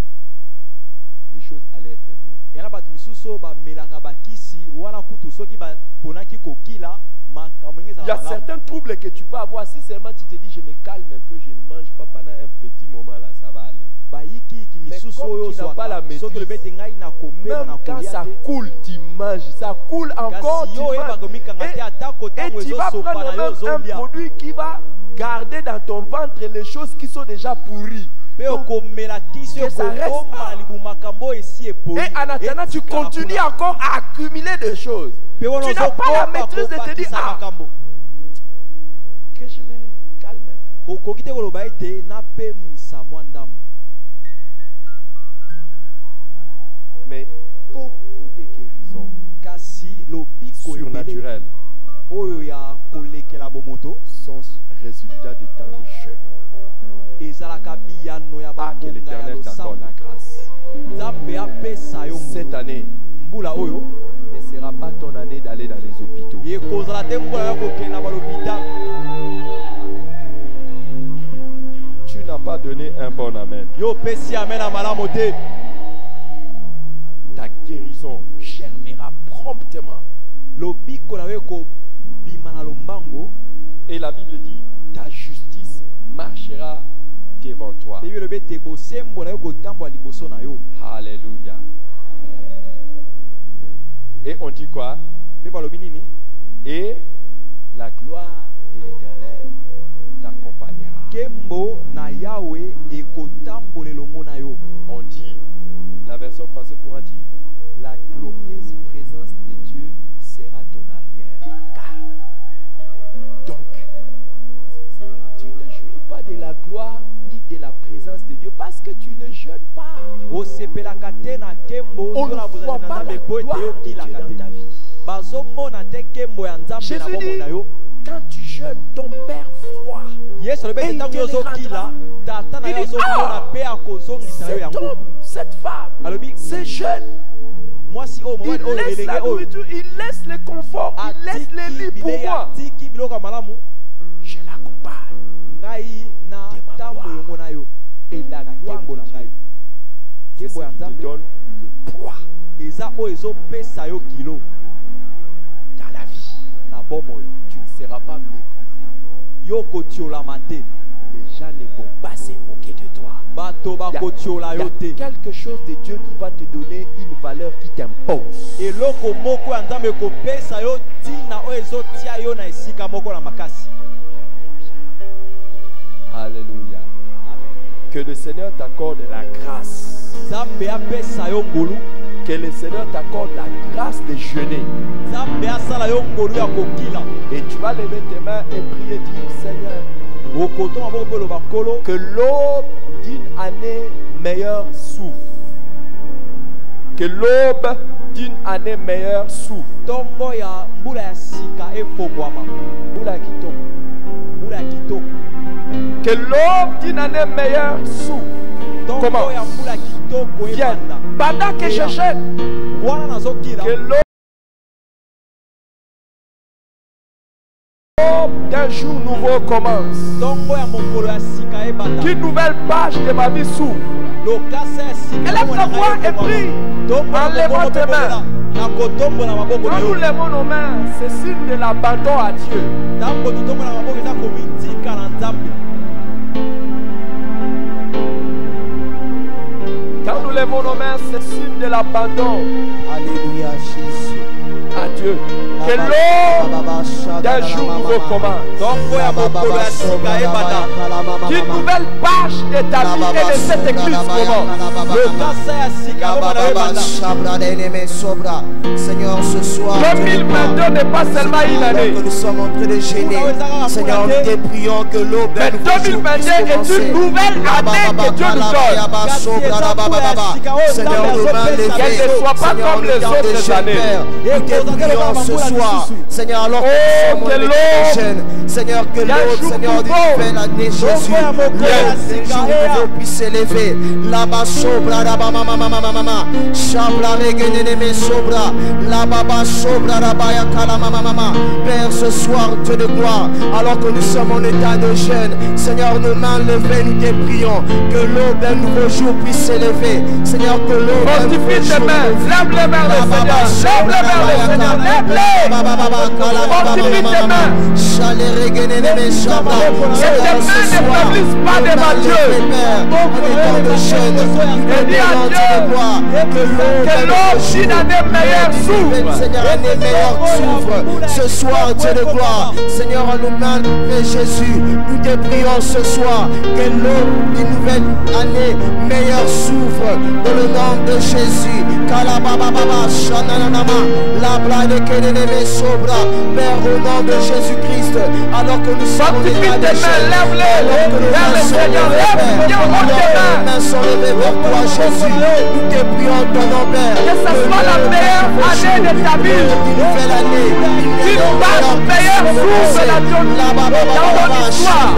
S2: les choses choses allaient être mieux.
S3: yana bato misusu bamelaka bakisi wana kutu soki baponaki kokila makambo
S2: Il y a
S3: ezala malamu.
S2: certains troubles que tu peux avoir. Si seulement tu te dis, je me calme un peu, je ne mange pas pendant un petit moment, là, ça va aller.
S3: bayikiki
S2: Mais
S3: misusu
S2: comme
S3: oyo
S2: tu n'as pas la
S3: ozwaka soki
S2: maîtrise,
S3: olobete ngai nakopema
S2: Même quand
S3: nakolia
S2: ça
S3: te
S2: coule, tu manges. Ça coule encore,
S3: kasi
S2: tu
S3: yo oyeba komikanga te atako
S2: Et
S3: ntango
S2: tu vas
S3: ezosopa na
S2: prendre
S3: yo
S2: même un
S3: ozolia
S2: produit qui va garder dans ton ventre les choses qui sont déjà pourries.
S3: mpe
S2: Donc,
S3: okomela kisi
S2: que ça reste
S3: okokoma
S2: pas.
S3: na libu makambo esi epoli
S2: et en attendant, tu
S3: etikala
S2: continues
S3: kuna.
S2: encore à accumuler des choses.
S3: Mpe wana
S2: Tu n'as pas la
S3: ozokopa
S2: maîtrise de te dire,
S3: kopakisa
S2: ah,
S3: makambo
S2: que je me calme un peu.
S3: okoki te koloba ete napemisa mwa ndambo
S2: Mais beaucoup de guérisons
S3: kasi lobiko ebele
S2: surnaturelles
S3: oyo ya kolekela bomoto
S2: sont résultats de temps de jeûne.
S3: ezalaka biyano ya
S2: Ah, que
S3: bangonga ya
S2: l'Éternel t'accorde
S3: losambo
S2: la grâce.
S3: nzambe apesa yo
S2: Cette
S3: ngolu.
S2: année
S3: mbula oyo
S2: ne sera pas ton année d'aller dans les hôpitaux.
S3: ekozala te mbula ya kokende na balopita
S2: Tu n'as pas donné un bon amen.
S3: yo opesi amen na malamu te
S2: Ta guérison germera promptement.
S3: lobiko na yo ekobima na lombango
S2: Et la Bible dit, ta justice marchera devant toi.
S3: bible elobi ete bosembo na yo kotambola liboso na yo
S2: Alléluia. Et on dit quoi?
S3: mpe balobi nini
S2: Et la gloire de l'Éternel t'accompagnera.
S3: nkembo na yawe ekotambola elongo na yo
S2: On dit, la version française courant dit, la glorieuse présence de Dieu sera ton arrière-garde. Donc, tu ne jouis pas de la gloire ni de la présence de Dieu parce que tu ne jeûnes pas.
S3: osepelaka te na nkembo
S2: On
S3: to
S2: ne
S3: na
S2: voit
S3: bozali na
S2: pas la
S3: nzambe po ete
S2: gloire de Dieu
S3: yokilaka
S2: dans
S3: te
S2: ta vie.
S3: bazomona te nkembo ya nzambe na
S2: Jésus
S3: bomoi
S2: dit,
S3: na yo
S2: quand tu jeûnes, ton Père voit.
S3: yesu alobi
S2: Et
S3: ete
S2: il
S3: ntango
S2: te
S3: yo
S2: le
S3: ozokila
S2: rendra.
S3: tata na
S2: Il
S3: yo
S2: dit,
S3: azomona
S2: ah,
S3: mpe akozongisa yo
S2: cet
S3: yango
S2: homme, cette femme,
S3: alobi
S2: c'est jeune.
S3: mwasi oyo
S2: Il
S3: mobali oyo
S2: laisse la
S3: elenge oyo
S2: nourriture, il laisse le confort, il laisse les
S3: atiki
S2: lits pour
S3: bilei
S2: moi.
S3: atiki biloko ya malamu
S2: Je l'accompagne.
S3: ngai na
S2: De ma
S3: ntambo
S2: gloire.
S3: elongo na yo
S2: Et la gloire
S3: nkembo
S2: de
S3: na ngai
S2: Dieu, c'est
S3: nkembo
S2: ce
S3: ya
S2: qui te
S3: nzambe
S2: donne le poids
S3: eza oyo ezopesa yo kilo
S2: dans la vie.
S3: na bomoi
S2: Tu ne seras pas méprisé.
S3: yo kotiolama te
S2: Les gens ne vont pas se moquer de toi.
S3: bato bakotiola
S2: Il y
S3: yo
S2: a
S3: te
S2: quelque chose de Dieu qui va te donner une valeur qui t'impose.
S3: eloko moko ya nzambe ekopesa yo ntina oyo ezotia yo na esika moko na makasi
S2: Alléluia. Que le Seigneur t'accorde la grâce.
S3: nzambe apesa yo ngolu
S2: Que le Seigneur t'accorde la grâce de jeûner.
S3: nzambe asala yo ngolu ya kokila
S2: Et tu vas lever tes mains et prier, dire Seigneur,
S3: okotoma moko mpe oloba nkolo
S2: que l'aube d'une année meilleure s'ouvre. Que l'aube d'une année meilleure s'ouvre.
S3: ntongo ya mbula ya sika efongwama
S2: Mbula kitoko.
S3: mbula ya kitoko
S2: Que l'aube d'une année meilleure s'ouvre.
S3: ntongo
S2: Comment?
S3: ya mbula ya kitoko
S2: Viens.
S3: ebanda
S2: Pendant que je jeûne,
S3: wana nazokila
S2: que l'aube d'un jour nouveau commence.
S3: ntongo ya mokolo ya sika ebanda
S2: Qu'une nouvelle page de ma vie s'ouvre.
S3: lokasa ya sika
S2: Élève ta voix et prie. En levant tes mains.
S3: nakotombola maboko na
S2: Quand nous
S3: yo
S2: levons nos mains, c'est signe de l'abandon à Dieu.
S3: ntango totombola maboko eza komitika na nzambe
S2: Quand nous levons nos mains, c'est signe de l'abandon
S4: Alléluia, Jésus.
S2: à Dieu. Que l'aube d'un jour nouveau commence.
S3: ntongo ya mokolo ya sika ebanda
S2: Qu'une nouvelle page de ta vie et de cette église commence.
S3: lokasa ya sika bomona yo ebanda
S4: Seigneur, ce soir,
S2: 2022 n'est pas seulement une année.
S4: que nous sommes en train de gêner. Seigneur, nous te prions que l'aube
S2: Mais 2022 est une nouvelle année que Dieu nous donne.
S4: Seigneur, nos mains levées.
S2: Qu'elle ne soit pas
S4: Seigneur,
S2: comme
S4: le
S2: les
S4: temps de
S2: autres
S4: jeûne,
S2: années.
S4: Père. Nous te prions prions ce soir, Seigneur, alors que nous sommes jeunes, Seigneur, que l'autre, Seigneur, du nouvel année, Jésus, les jours nouveaux puissent s'élever. Là-bas, sobra, là-bas, mama, chabra, regeneme, sobra, là-bas, sobra, là-bas, yakala, mama. Père, ce soir, Dieu de gloire, alors que nous sommes en état de jeûne, Seigneur, nos mains levées, nous te prions, que l'aube d'un nouveau jour puisse s'élever. Seigneur, que l'aube d'un nouveau jour,
S2: lève les mains, lève les mains, lève-les. Fortifie tes mains. Que tes mains ne faiblissent pas devant Dieu. Et dis à Dieu que l'eau d'une année meilleure s'ouvre.
S4: Seigneur, année meilleure s'ouvre. Ce soir, Dieu de gloire, Seigneur, en nous mains de Jésus, nous te prions ce soir que l'eau d'une nouvelle année meilleure s'ouvre dans le nom de Jésus. Père, au nom de Jésus-Christ, alors que nous sommes en état de jeûne, alors que nos mains sont levées vers toi, Jésus, nous te prions ton nom, Père,
S2: que ce soit la meilleure année de ta vie,
S4: une nouvelle année,
S2: une page meilleure s'ouvre dans ton histoire.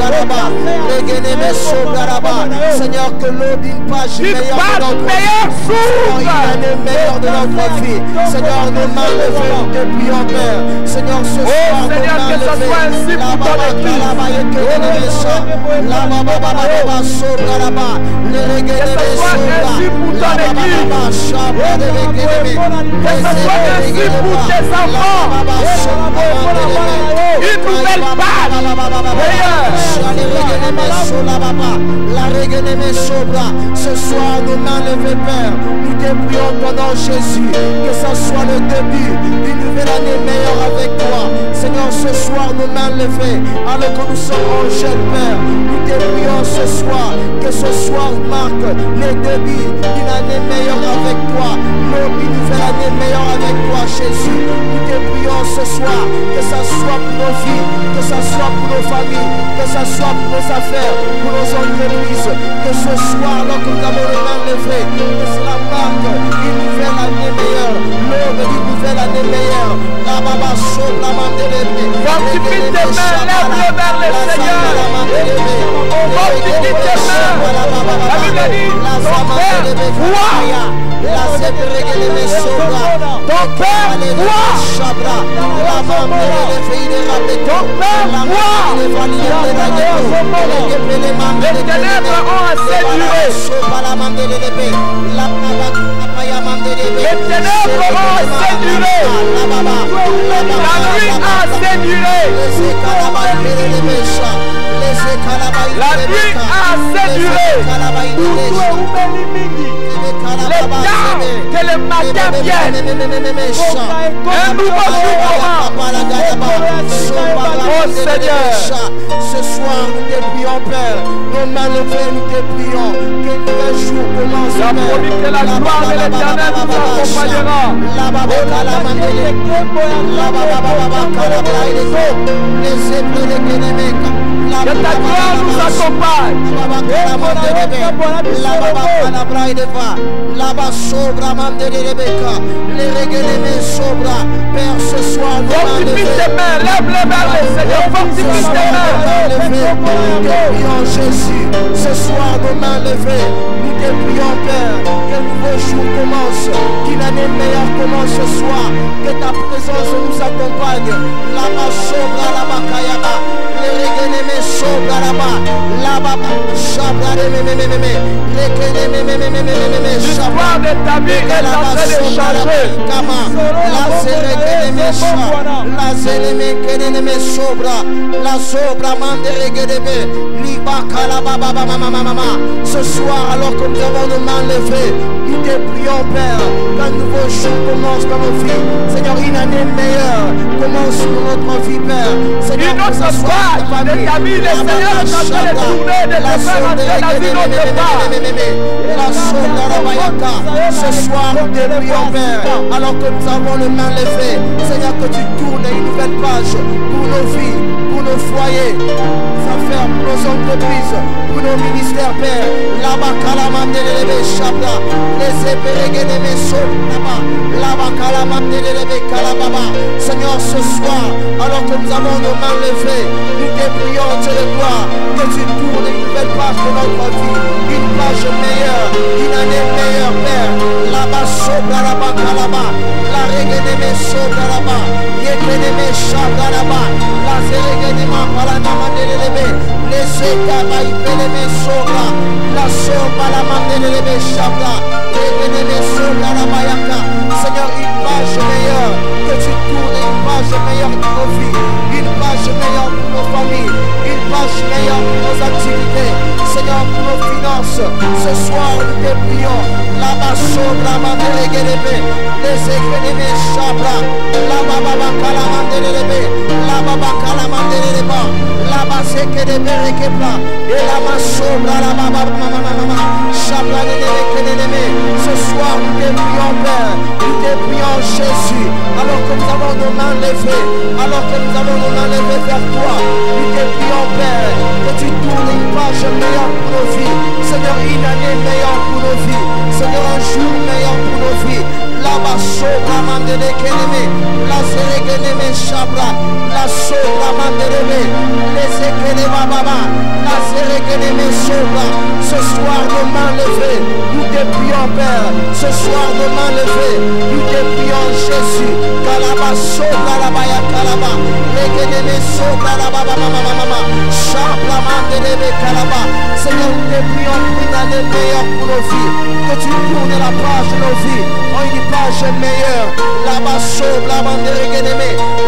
S4: Seigneur, que l'eau d'une page meilleure s'ouvre, une année meilleure de notre vie. Seigneur, nos mains levées, nous te prions, Père. Seigneur, ce soir, nos mains levées, que ce soit ainsi pour ton église.
S2: Tes enfants, une nouvelle page
S4: ce soir, nos mains levées, Père, nous te prions ton nom, Jésus, que ce soit le début d'une nouvelle année meilleure avec toi. Seigneur, ce soir, nos mains levées, alors que nous sommes en jeune, Père, nous te prions ce soir, que ce soir marque le début d'une année meilleure avec toi, une nouvelle année meilleure avec toi, Jésus. Nous te prions ce soir, que ça soit pour nos vies, que ça soit pour nos familles, que ça soit pour nos affaires, pour nos entreprises, que ce soir, alors que nous avons les mains levées, que cela marque une nouvelle année meilleure, l'aube d'une nouvelle année meilleure. La baba chaude, la main de l'épée.
S2: Fortifie tes mains, lève-les vers le Seigneur. Fortifie tes mains. La Bible dit, ton Père voit. Ton Père voit. Les ténèbres ont assez duré. Les ténèbres ont assez duré. La nuit a assez duré. La nuit a assez duré. Le temps que le matin vienne, un nouveau jour commence. Oh Seigneur,
S4: ce soir nous te prions, Père, nos mains levées, nous te prions, que le nouvel jour commence.
S2: La promis que la gloire de l'Éternel nous accompagnera. Que ta gloire nous accompagne.
S4: Père, ce soir,
S2: fortifie tes mains, lève-les vers le Seigneur, fortifie tes mains.
S4: Jésus, ce soir, nos mains levées, nous te prions, Père, que nouveau jour commence, qu'une année meilleure commence ce soir, que ta présence nous accompagne. Là-bas, sobra, là-bas, kayaba, les regeneme, sobra, là-bas, là-bas, chabra,
S2: l'histoire de ta vie est en train de changer.
S4: Ce soir, alors que nous avons nos mains levées, nous te prions, Père, qu'un nouveau jour commence dans nos vies. Seigneur, une année meilleure commence dans notre vie, Père. Seigneur,
S2: une autre page de ta vie, le Seigneur est en train de tourner, de te faire entrer dans une autre page.
S4: Ce soir, nous te prions, Père, alors que nous avons les mains levées. Seigneur, que tu tournes une nouvelle page pour nos vies, pour nos foyers. allons faire pour nos entreprises, pour nos ministères, Père. Là-bas, Kalamandelebe Shabda, les Eperegeneme Sobraba, là-bas, Kalamandelebe Kalababa. Seigneur, ce soir, alors que nous avons nos mains levées, nous te prions, Dieu de gloire, que tu tournes une nouvelle page de notre vie, une page meilleure, une année meilleure, Père. Là-bas, Sobra, là-bas, Kalaba, la Regeneme Sobra, là-bas, Yekeneme Shabda, là-bas, la Zeregenema, Palanamandelebe, les Ekaba, Ipeleme Sobra, la Sobra, la Mandelebe Shabda, Yekeneme Sobra, là-bas, Yaka. Seigneur, une page meilleure, que tu tournes une page meilleure pour nos vies, une page meilleure pour nos familles, une page meilleure pour nos activités, Seigneur, pour nos finances. Ce soir, nous te prions. Là-bas, Sobra, Mandelebe, les Ekene Shabra, là-bas, Kalamandelebe, là-bas, Kalamandeleba, là-bas, Sekene Berekepla, et là-bas, Sobra, là-bas, Shabra, ce soir, nous te prions, Père, nous te prions, Jésus, alors que nous avons nos mains levées, alors que nous avons nos mains levées vers toi, nous te prions, Père, que tu tournes une page meilleure pour nos vies, Seigneur, une année meilleure pour nos vies, Seigneur, un jour meilleur pour nos vies. Là-bas, Sobra, Mandele, Keneme, la Zeregeneme, Shabra, la Sobra, Mandele, les Ekene, Baba, la Zeregeneme, Sobra. Ce soir, nos mains levées, nous te prions, Père. Ce soir, nos mains levées, nous te prions, Jésus. Kalaba, Sobra, la Baya, Kalaba, Regeneme, Sobra, la Baba, Mama, Shabra, Mandele, Kalaba. Seigneur, nous te prions pour une année meilleure pour nos vies. Que tu tournes la page de nos vies en une page meilleure. Là-bas, Sobra, Mandele,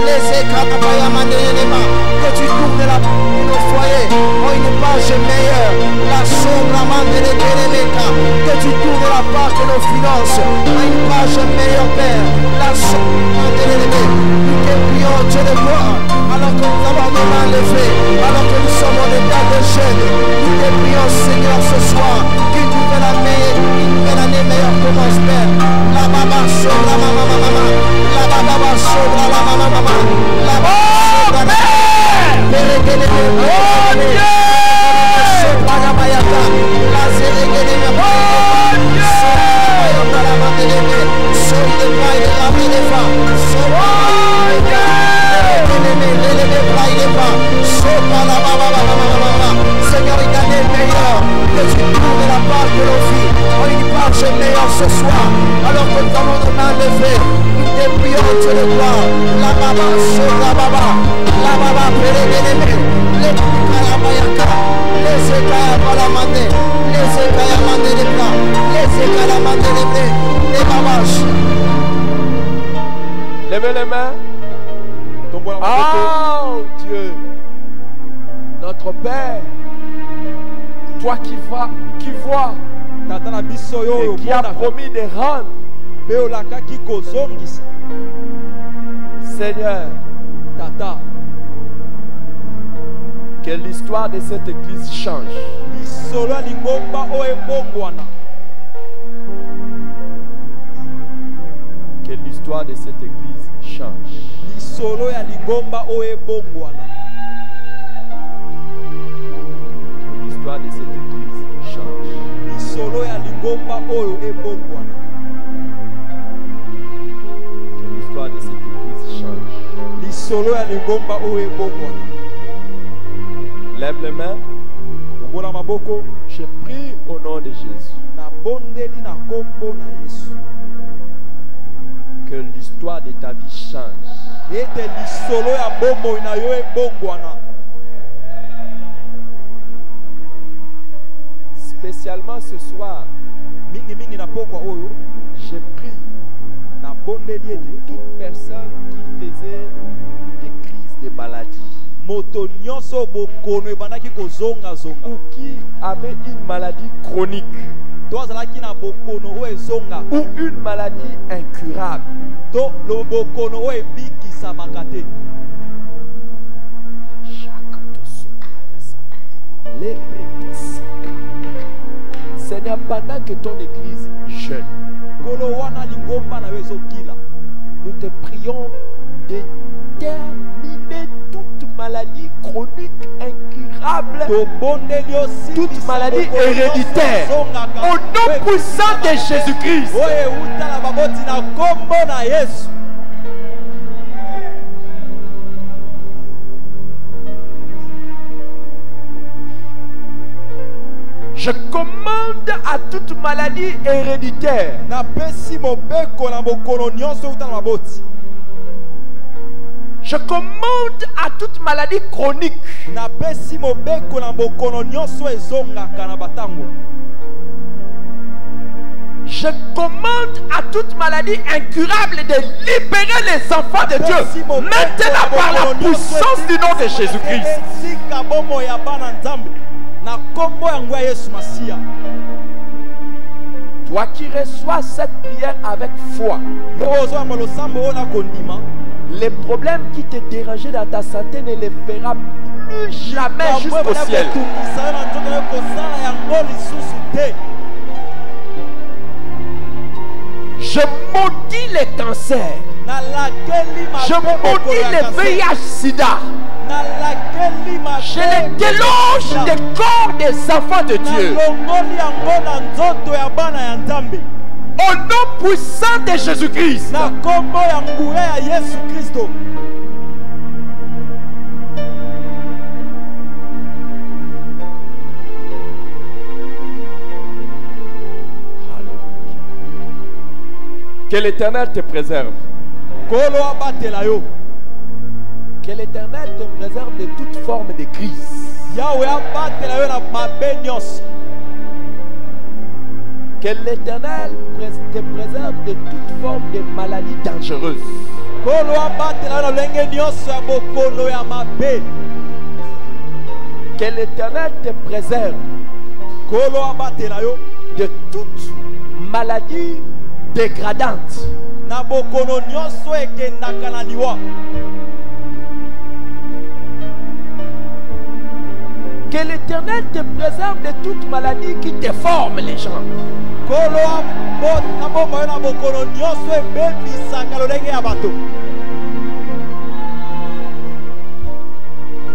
S4: les Ekabaya, Mandelema. Que tu tournes la page de nos foyers en une page meilleure. La Sobra, Mandele, que tu tournes la page de nos finances en une page meilleure, Père. La Sobra, Mandele, nous te prions, Dieu de gloire, alors que nous avons nos mains levées, alors que nous sommes en état de jeûne. Nous te prions, Seigneur, ce soir, qu'une nouvelle année meilleure commence, Père. La Baba Sobra, Mama, la Baba Sobra, la Mama, la Baba Sobra, la Seigneur, une année meilleure, que tu tournes la page de nos vies en une page meilleure ce soir, alors que nous avons nos mains levées, nous te prions, Dieu de gloire. La Baba Sobra, Baba, la Baba Peregeneme, les Kalabayaka, les Ekayabalamande, les Ekayamande de Blanc, les Ekalamande de Blé, les Babaches.
S2: Levez les mains. Oh Dieu, notre Père, toi qui vois et qui a promis de rendre, Seigneur,
S3: Tata,
S2: que l'histoire de cette église change. Que l'histoire de cette église change.
S3: Solo ya ligomba oye bongwana.
S2: L'histoire de cette église change.
S3: Solo ya ligomba oyo e bongwana.
S2: Que l'histoire de cette église change.
S3: Solo ya ligomba oye bongwana.
S2: Lève les mains.
S3: Tombola maboko.
S2: Je prie au nom de Jésus.
S3: Na bondeli na kombo na Yesu.
S2: Que l'histoire de ta vie change. Spécialement ce soir, je prie pour toute personne qui faisait des crises de maladie ou qui avait une maladie chronique ou une maladie incurable. Seigneur, pendant que ton église jeûne, nous te prions de terminer toute maladie chronique incurable toute maladie héréditaire. Au nom puissant de Jésus-Christ. Je commande à toute maladie héréditaire. Je commande à toute maladie chronique. Je commande à toute maladie incurable de libérer les enfants de Dieu. Maintenant par la puissance du nom de Jésus-Christ. Toi qui reçois cette prière avec foi, les problèmes qui te dérangeaient dans ta santé ne les verra plus jamais jusqu'au ciel. Je maudis les cancers. Je maudis les VIH-Sida. Je les déloge des corps des enfants de Dieu. Au nom puissant de Jésus-Christ. Que l'Éternel te préserve. Que l'Éternel te préserve de toute forme de crise. Que l'Éternel te préserve de toute forme de maladie dangereuse. Que l'Éternel te préserve de toute maladie dégradante. Que l'Éternel te préserve de toute maladie qui déforme les gens.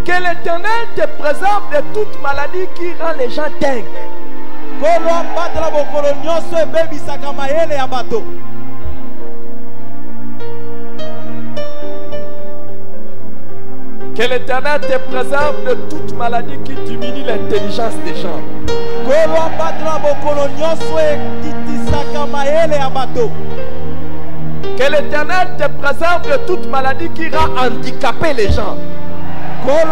S2: Que l'Éternel te préserve de toute maladie qui rend les gens dingues. Que l'Éternel te préserve de toute maladie qui diminue l'intelligence des gens. Que l'Éternel te préserve de toute maladie qui rend handicapés les gens. Au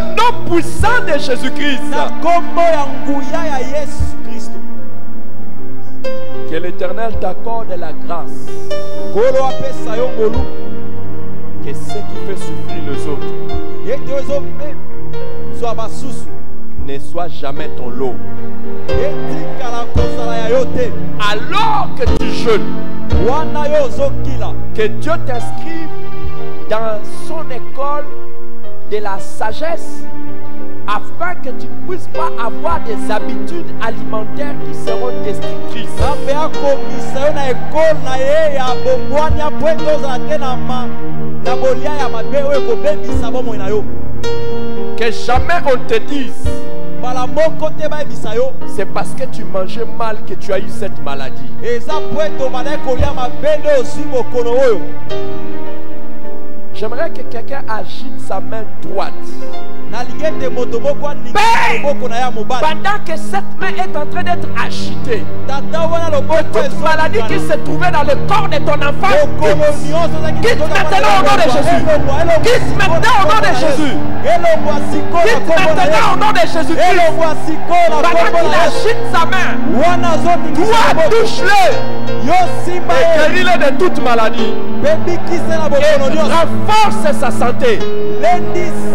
S2: nom puissant de Jésus-Christ. Que l'Éternel t'accorde la grâce. Que ce qui fait souffrir les autres ne soit jamais ton lot. Alors que tu jeûnes, que Dieu t'inscrive dans son école de la sagesse, afin que tu ne puisses pas avoir des habitudes alimentaires qui seront destructrices. Que jamais on te dise c'est parce que tu mangeais mal que tu as eu cette maladie. J'aimerais que quelqu'un agite sa main droite. Pendant que cette main est en train d'être agitée, toute maladie qui se trouvait dans le corps de ton enfant, quitte maintenant au nom de Jésus. Quitte maintenant au nom de Jésus. Quitte maintenant au nom de Jésus. Pendant qu'il agite sa main, toi touche-le et guéris-le de toute maladie. Et renforce sa santé.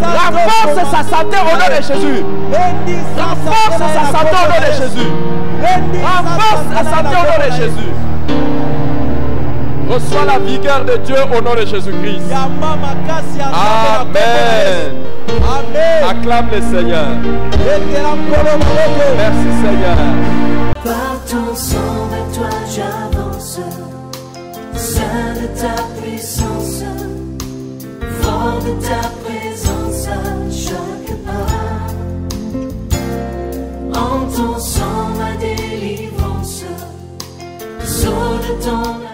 S2: Renforce sa santé au nom de Jésus. Renforce sa santé au nom de Jésus. Renforce sa santé au nom de Jésus. Reçois la vigueur de Dieu au nom de Jésus-Christ. Amen. Acclame le Seigneur. Merci Seigneur.
S1: Par ton sang vers toi j'avance, Saint de ta puissance, fort Fort de ta présence à chaque pas. En ton sang ma délivrance, sceau de ton